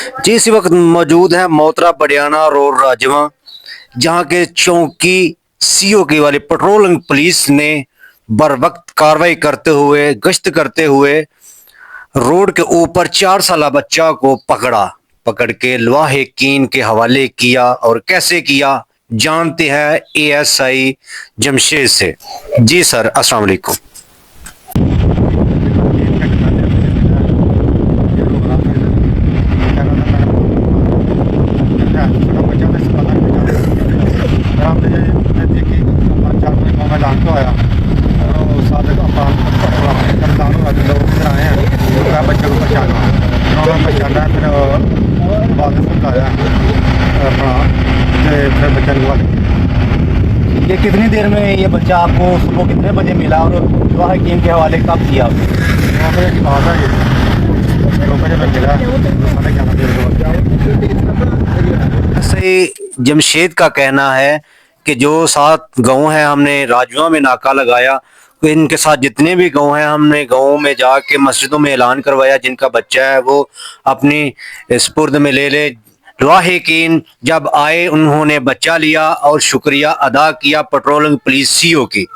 जी इस वक्त मौजूद है मोतरा बडियाना रोड राजवा, जहां के चौकी सीओ की वाली पेट्रोलिंग पुलिस ने बर वक्त कार्रवाई करते हुए गश्त करते हुए रोड के ऊपर 4 साल बच्चा को पकड़ के लवाहे कीन के हवाले किया। और कैसे किया जानते हैं एएसआई जमशेद से। जी सर, अस्सलाम वालेकुम। बच्चे को पहचाना उन्होंने पहचाना फिर बाद में समझाया अपना फिर बच्चा निकल गया। ये कितनी देर में ये बच्चा आपको सुबह कितने बजे मिला और वाह हकीम के हवाले कब किया? 9 बजे की बात है, ये 9 बजे में मिला, 11:30 बजे। सही जमशेद का कहना है कि जो 7 गांव है हमने राजवा में नाका लगाया, तो इनके साथ जितने भी गांव हैं हमने गांव में जाके मस्जिदों में ऐलान करवाया जिनका बच्चा है वो अपनी स्पुर्द में ले ले। लाहिकीन जब आए उन्होंने बच्चा लिया और शुक्रिया अदा किया पेट्रोलिंग पुलिस सीओ की।